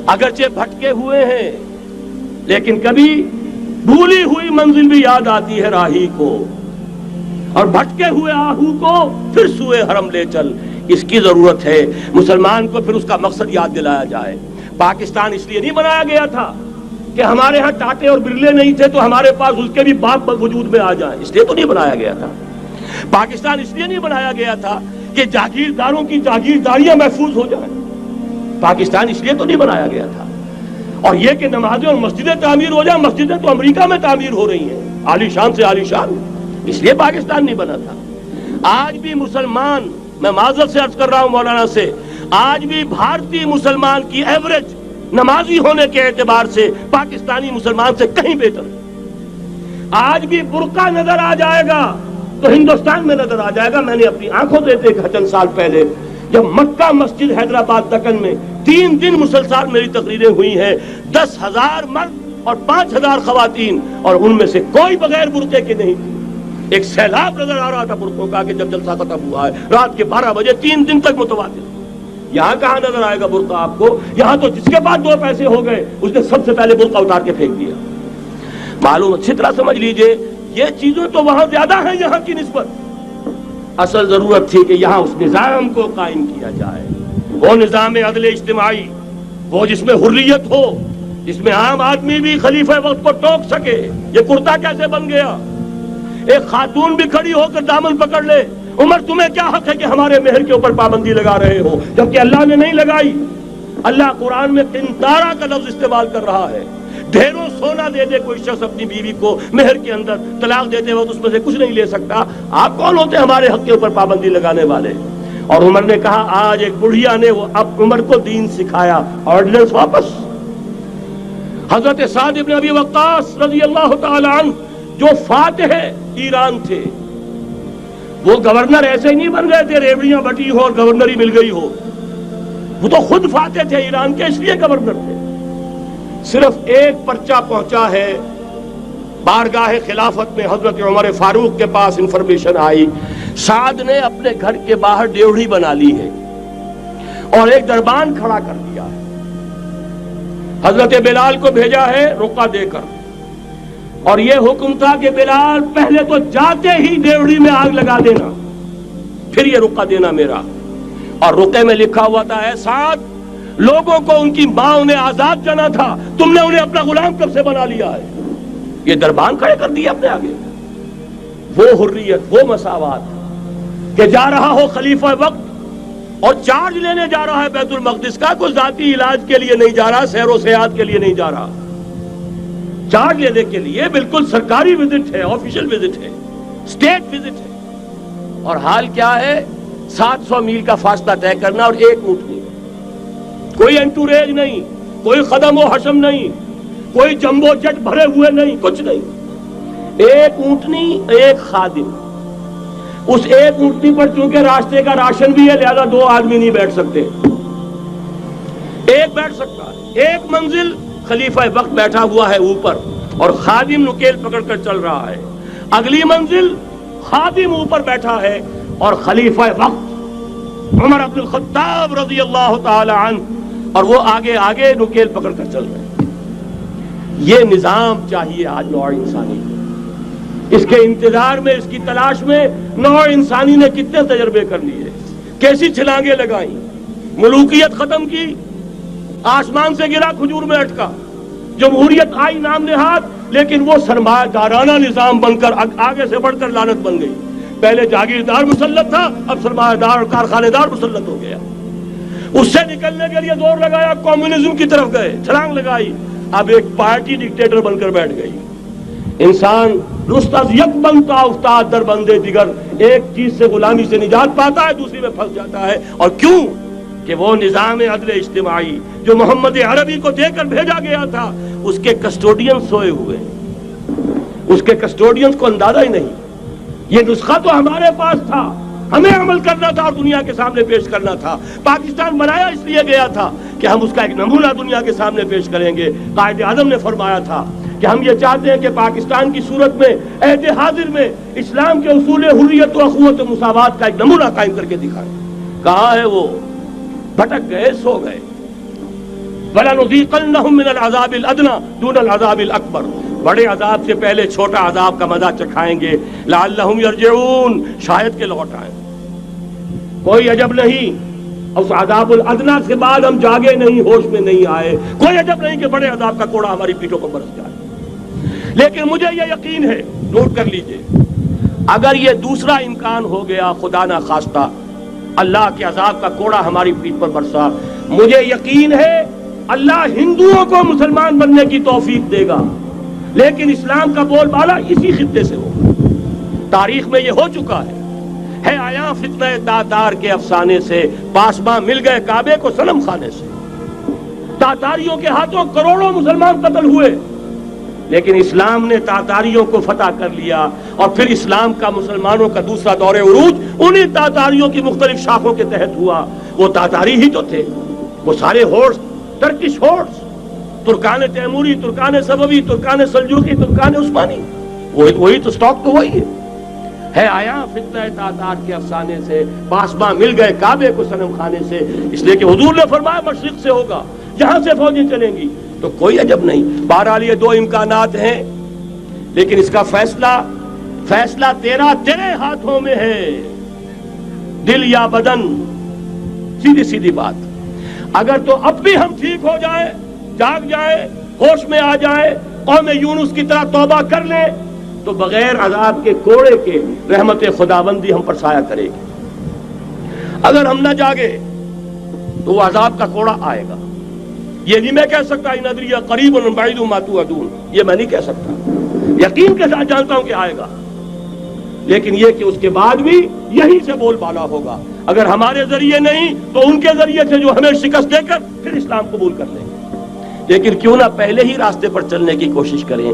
اگرچہ بھٹکے ہوئے ہیں لیکن کبھی بھولی ہوئی منزل بھی یاد آتی ہے راہی کو، اور بھٹکے ہوئے آہو کو پھر سوئے حرم لے چل۔ اس کی ضرورت ہے مسلمان کو پھر اس کا مقصد یاد دلایا جائے۔ پاکستان اس لیے نہیں بنایا گیا تھا کہ ہمارے ہاں ٹاٹے اور برلے نہیں تھے تو ہمارے پاس اس کے بھی باپ وجود میں آ جائیں، اس لیے تو نہیں بنایا گیا تھا۔ پاکستان اس لیے نہیں بنایا گیا تھا کہ جاگیرداروں کی جاگیرداریاں محفوظ ہو جائیں، پاکستان اس لیے تو نہیں بنایا گیا تھا۔ اور یہ کہ نمازیں اور مسجدیں تعمیر ہو جائیں، مسجدیں تو امریکہ میں تعمیر ہو رہی ہیں عالی شان سے عالی شان، اس لیے پاکستان نہیں بنا تھا۔ آج بھی مسلمان، میں معذرت سے عرض کر رہا ہوں مولانا سے، آج بھی بھارتی مسلمان کی ایوریج نمازی ہونے کے اعتبار سے پاکستانی مسلمان سے کہیں بہتر ہے۔ آج بھی برقع نظر آ جائے گا تو ہندوستان میں نظر آ جائے گا۔ میں نے اپنی آنکھوں سے دیکھا چند سال پہلے جب مکہ مسجد حیدرآباد دکن میں 3 دن مسلسل میری تقریریں ہوئی ہیں، 10,000 مرد اور 5,000 خواتین، اور ان میں سے کوئی بغیر برقعے کے نہیں تھی۔ ایک سیلاب نظر آ رہا تھا برقعوں کا کہ جب جلسہ ختم ہوا ہے رات کے 12 بجے 3 دن تک متواتر۔ یہاں کہاں نظر آئے گا برقع آپ کو؟ یہاں تو جس کے پاس 2 پیسے ہو گئے اس نے سب سے پہلے برقع اتار کے پھینک دیا۔ معلوم اچھی طرح سمجھ لیجئے یہ چیزیں تو وہاں زیادہ ہیں یہاں کی نسبت۔ اصل ضرورت تھی کہ یہاں اس نظام کو قائم کیا جائے، وہ نظام عدل اجتماعی، وہ جس میں حریت ہو، جس میں عام آدمی بھی خلیفہ وقت کو ٹوک سکے۔ یہ کرتا کیسے بن گیا؟ ایک خاتون بھی کھڑی ہو کر دامن پکڑ لے، عمر تمہیں کیا حق ہے کہ ہمارے مہر کے اوپر پابندی لگا رہے ہو، جبکہ اللہ نے نہیں لگائی۔ اللہ قرآن میں قنطارہ کا لفظ استعمال کر رہا ہے۔ ڈھیروں سونا دے دے کوئی شخص اپنی بیوی کو مہر کے اندر، طلاق دیتے وقت اس میں سے کچھ نہیں لے سکتا۔ آپ کون ہوتے ہیں ہمارے حق کے اوپر پابندی لگانے والے؟ اور عمر نے کہا آج ایک بڑھیا نے وہ اب عمر کو دین سکھایا، آرڈیننس واپس۔ حضرت سعد ابن ابی وقاص رضی اللہ تعالی عنہ جو فاتح ایران تھے، وہ گورنر ایسے ہی نہیں بن گئے تھے ریوڑیاں بٹی ہو اور گورنر ہی مل گئی ہو، وہ تو خود فاتح تھے ایران کے، اس لیے گورنر تھے۔ صرف ایک پرچہ پہنچا ہے بارگاہ خلافت میں، حضرت عمر فاروق کے پاس انفارمیشن آئی سعد نے اپنے گھر کے باہر ڈیوڑی بنا لی ہے اور ایک دربان کھڑا کر دیا ہے، حضرت بلال کو بھیجا ہے رقعہ دے کر، اور یہ حکم تھا کہ بلال پہلے تو جاتے ہی ڈیوڑی میں آگ لگا دینا، پھر یہ رقعہ دینا میرا۔ اور رقعے میں لکھا ہوا تھا اے سعد، لوگوں کو ان کی ماں نے آزاد جانا تھا، تم نے انہیں اپنا غلام کب سے بنا لیا ہے؟ یہ دربان کھڑے کر دیا اپنے آگے۔ وہ حریت، وہ مساوات کہ جا رہا ہو خلیفہ وقت اور چارج لینے جا رہا ہے بیت المقدس کا، کوئی ذاتی علاج کے لیے نہیں جا رہا، سیر و سیاحت کے لیے نہیں جا رہا، چارج لینے کے لیے بالکل سرکاری وزٹ ہے، آفیشل وزٹ ہے، اسٹیٹ وزٹ ہے۔ اور حال کیا ہے؟ 700 میل کا فاصلہ طے کرنا اور ایک اونٹنی، کوئی انٹوریج نہیں، کوئی قدم و حشم نہیں، کوئی جمبو جٹ بھرے ہوئے نہیں، کچھ نہیں، ایک اونٹنی ایک خادم۔ اس ایک اونٹنی پر چونکہ راستے کا راشن بھی ہے لہذا 2 آدمی نہیں بیٹھ سکتے، ایک بیٹھ سکتا ہے۔ ایک منزل خلیفہ وقت بیٹھا ہوا ہے اوپر اور خادم نکیل پکڑ کر چل رہا ہے، اگلی منزل خادم اوپر بیٹھا ہے اور خلیفہ وقت عمر بن الخطاب رضی اللہ تعالی عنہ اور وہ آگے آگے نکیل پکڑ کر چل رہے ہیں۔ یہ نظام چاہیے آج نوع انسانی کو۔ اس کے انتظار میں، اس کی تلاش میں نوع انسانی نے کتنے تجربے کر لیے، کیسی چھلانگیں لگائیں، ملوکیت ختم کی، آسمان سے گرا کھجور میں اٹکا، جمہوریت آئی نام نہاد، لیکن وہ سرمایہ دارانہ نظام بن کر آگے سے بڑھ کر لعنت بن گئی۔ پہلے جاگیردار مسلط تھا، اب سرمایہ دار اور کارخانے دار مسلط ہو گیا۔ اس سے نکلنے کے لیے زور لگایا، کمیونزم کی طرف گئے، چھلانگ لگائی، اب ایک پارٹی ڈکٹیٹر بن کر بیٹھ گئی۔ انسان رست از یک بنتا افتاد در بندے دیگر، ایک چیز سے غلامی سے نجات پاتا ہے دوسری میں پھنس جاتا ہے۔ اور کیوں؟ کہ وہ نظام عدل اجتماعی جو محمد عربی کو دے کر بھیجا گیا تھا، اس کے کسٹوڈین سوئے ہوئے، اس کے کسٹوڈینز کو اندازہ ہی نہیں۔ یہ نسخہ تو ہمارے پاس تھا، ہمیں عمل کرنا تھا اور دنیا کے سامنے پیش کرنا تھا۔ پاکستان بنایا اس لیے گیا تھا کہ ہم اس کا ایک نمونہ دنیا کے سامنے پیش کریں گے۔ قائد اعظم نے فرمایا تھا کہ ہم یہ چاہتے ہیں کہ پاکستان کی صورت میں عہد حاضر میں اسلام کے اصول حریت و اخوت و مساوات کا ایک نمونہ قائم کر کے دکھائیں۔ کہاں ہے وہ؟ بھٹک گئے، سو گئے۔ وَلَنُذِيقَنَّهُم مِّنَ الْعَذَابِ الْأَدْنَىٰ دُونَ الْعَذَابِ الْأَكْبَرِ، بڑے عذاب سے پہلے چھوٹا عذاب کا مزہ چکھائیں گے. لَعَلَّهُمْ يَرْجِعُونَ، شاید کہ لوٹ آئیں. کوئی عجب نہیں اس عذاب الادنیٰ کے بعد ہم جاگے نہیں، ہوش میں نہیں آئے. کوئی عجب نہیں کہ بڑے عذاب کا کوڑا ہماری پیٹھوں پر برس جائے. لیکن مجھے یہ یقین ہے، نوٹ کر لیجئے، اگر یہ دوسرا امکان ہو گیا، خدا نہ خواستہ اللہ کے عذاب کا کوڑا ہماری پیٹھ پر برسا، مجھے یقین ہے اللہ ہندوؤں کو مسلمان بننے کی توفیق دے گا. لیکن اسلام کا بول بالا اسی خطے سے ہوگا. تاریخ میں یہ ہو چکا ہے آیا فتنہ تاتار کے افسانے سے، پاسباں مل گئے کعبے کو صنم خانے سے. تاتاریوں کے ہاتھوں کروڑوں مسلمان قتل ہوئے، لیکن اسلام نے تاتاریوں کو فتح کر لیا. اور پھر اسلام کا مسلمانوں کا دوسرا دور عروج انہی تاتاریوں کی مختلف شاخوں کے تحت ہوا. وہ تاتاری ہی تو تھے، وہ سارے ہورس، ٹرکش ہورس، ترکان تیموری، ترکان صفوی، ترکان سلجوقی، ترکان عثمانی، وہی تو سٹاک تو وہی ہے آیا فتنہ تاتار کے افسانے سے، پاسباں مل گئے کعبے کو صنم خانے سے. اس لیے کہ حضور نے فرمایا مشرق سے ہوگا، جہاں سے فوجیں چلیں گی. تو کوئی عجب نہیں. بہرحال یہ دو امکانات ہیں، لیکن اس کا فیصلہ تیرے ہاتھوں میں ہے، دل یا بدن. سیدھی بات. اگر تو اب بھی ہم ٹھیک ہو جائیں، جاگ جائیں، ہوش میں آ جائیں، قوم یونس کی طرح توبہ کر لیں، تو بغیر عذاب کے کوڑے کے رحمت خداوندی ہم پر سایہ کرے گی. اگر ہم نہ جاگے تو وہ عذاب کا کوڑا آئے گا. یہ نہیں میں کہہ سکتا ان ادری قریب بعید ما توعدون، یہ میں نہیں کہہ سکتا، یقین کے ساتھ جانتا ہوں کہ آئے گا. لیکن یہ کہ اس کے بعد بھی یہی سے بول بالا ہوگا. اگر ہمارے ذریعے نہیں تو ان کے ذریعے سے جو ہمیں شکست دے کر پھر اسلام قبول کر لیں. لیکن کیوں نہ پہلے ہی راستے پر چلنے کی کوشش کریں.